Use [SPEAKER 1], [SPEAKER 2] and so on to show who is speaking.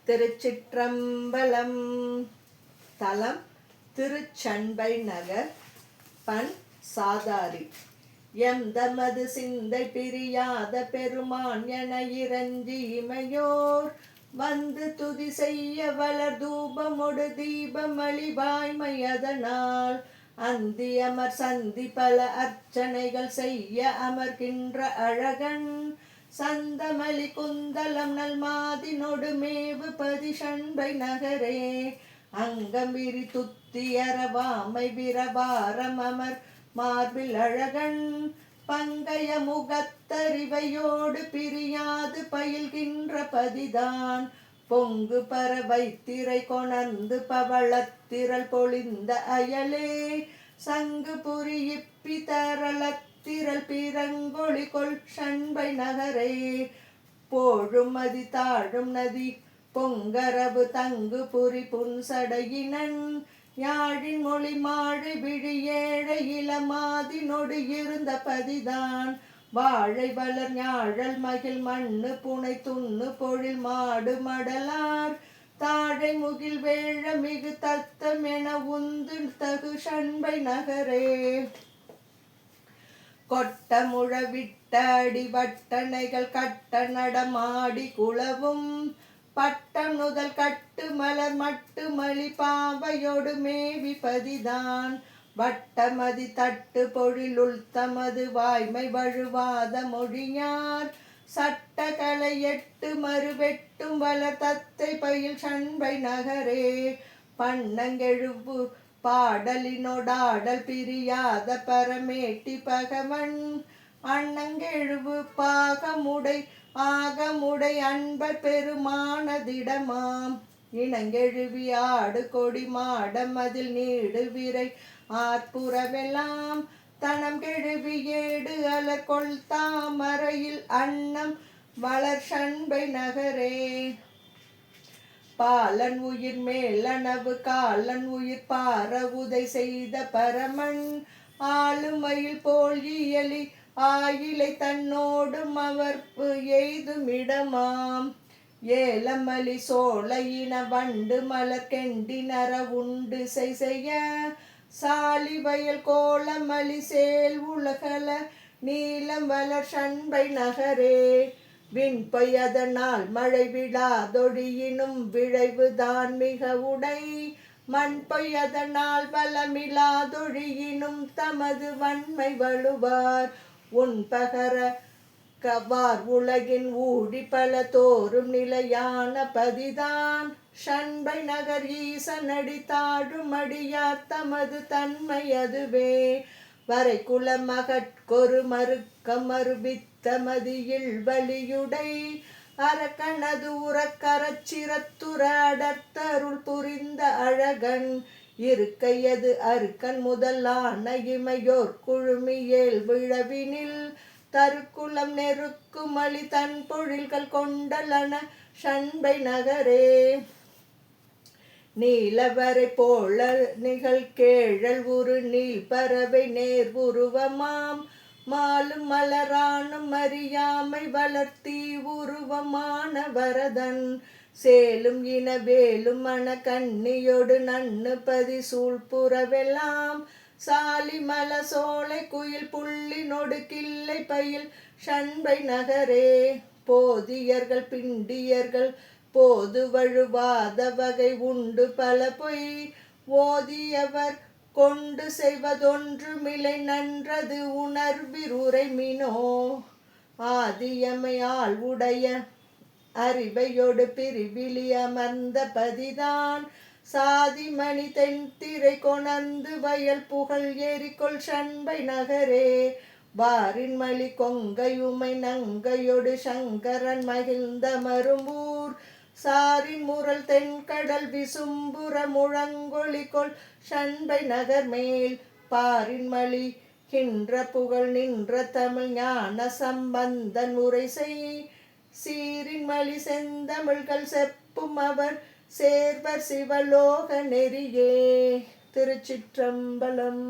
[SPEAKER 1] திருச்சிற்றம்பலம். தலம் திருச்சண்பை நகர். பண் சாதாரி. எந்தமது சிந்தை பிரியாத பெருமான் என இறஞ்சி இமையோர் வந்து துதி செய்ய வளர் தூபமொடு தீபமளி வாய்மையதனால் அந்தி அமர் சந்தி பல அர்ச்சனைகள் செய்ய அமர்கின்ற அழகன் சந்தமலி குந்தலம் நல்மாதி நொடு மேவு பதி சண்பை நகரே. அங்கம் விரி துத்தியரவாமை விரபாரம் அமர் மார்பில் அழகன் பங்கைய முகத்தறிவையோடு பிரியாது பயில்கின்ற பதிதான் பொங்கு பறவை திரை கொணர்ந்து பவளத்திரள் பொழிந்த அயலே சங்கு புரியப்பி தரளத்திரள் பிறங்கொழி கொள் சண்பை நகரே. போழும் மதி தாழும் நதி பொங்கரவு தங்கு புரி புன்சடையினன் யாழின் மொழி மாழை விழி ஏழை இளமாதி நொடு இருந்த பதிதான் வாழை வளர் ஞாழல் மகிழ் மண்ணு புனை துண்ணு பொழில் மாடு மடலார் தாழை முகில் வேழ மிகு தத்தம் என உந்து தகு சண்பை நகரே. கொட்ட முழவிட்ட அடி வட்டணைகள் கட்ட நடமாடி குளவும் பட்டம் நுதல் கட்டு மலர் மட்டு மலி பாவையோடு மேவி பதிதான் வட்டமதி தட்டு பொழிலுள் தமது வாய்மை வழுவாத மொழியார் சட்ட கலை எட்டு மறுவெட்டும் வளர் தத்தை பயில் சண்பை நகரே. பண்ணங்கெழுவு பாடலினோடாடல் பிரியாத பரமேட்டி பகவன் அண்ணங்கெழுவு பாகமுடை ஆகமுடை அன்பர் பெருமானதிடமாம் இனங்கெழுவி ஆடு கொடி மாடம் அதில் நீடு விரை ஆற்புறவெல்லாம் தனம் கெழுவி ஏடு அலர் கொள் தாமரையில் அன்னம் வளர் சண்பை நகரே. பாலன் உயிர் மேலனவு காலன் உயிர் பார உதை செய்த பரமன் ஆளுமயில் போல் இயலி ஆயிலை தன்னோடும் அவர்ப்பு எய்துமிடமாம் ஏலமலி சோலையின வண்டு மலர் கெண்டினர உண்டு செய்ய சாலி வயல் கோலமலி சேல் உலகல நீலம் வளர் சண்பை நகரே. விண்பொய் அதனால் மழை விடாதொழியினும் விழைவுதான் மிக உடை மண்பொய் அதனால் பலமிலாதொழியினும் தமது வன்மை வலுவார் உன்பகர கவார் உலகின் ஊழி பல தோறும் நிலையான பதிதான் சண்பை நகர் ஈசனடி தாழும் அடியார் தமது தன்மை அதுவே. வரை குலமகட்கொரு மறுக்கம் மறுபித்த மதியில் வலியுடை அரக்கனது உறக்கரச்சிரத்துற அடர்த்தருள் புரிந்த அழகன் இருக்கையது அருக்கன் முதலான இமையோர் குழுமியேல் விழவினில் தருக்குளம் நெருக்குமளி தன் பொழில்கள் கொண்டலன சண்பை நகரே. நீலவரை போல நிகழ் கேழல் உரு நீல் பறவை நேர் உருவமாம் மாலும் மலரானும் அறியாமை வளர்த்தி உருவமான வரதன் சேலும் இன வேலும் மன கண்ணியோடு நன்னு பதி சூழ்புறவெல்லாம் சாலி மல சோலை குயில் புள்ளி நொடு கிள்ளை பயில் சண்பை நகரே. போதியர்கள் பிண்டியர்கள் போது வழுவாத வகை உண்டு பல பொய் ஓதியவர் கொண்டு செய்வதொன்றுமில்லை நன்றது உணர்விருரைமினோ ஆதியமை ஆள் உடைய அறிவையொடு பிரிவிலி அமர்ந்த பதிதான் சாதிமணி தென்திரை கொணர்ந்து வயல் புகழ் ஏறிக்கொள் சண்பை நகரே. வாரின் மலி கொங்கையுமை நங்கையொடு சங்கரன் மகிழ்ந்த மரும்பூர் சாரின் முரல் தென்கடல் விசும்புற முழங்கொழி கொள் சண்பை நகர் மேல் பாரின் மலி கின்ற புகழ் நின்ற தமிழ் ஞான சம்பந்தன் உரை செய் சீரின் மலி செந்தமிழ்கள் செப்பும் அவர் சேர்வர் சிவலோக நெறியே. திருச்சிற்றம்பலம்.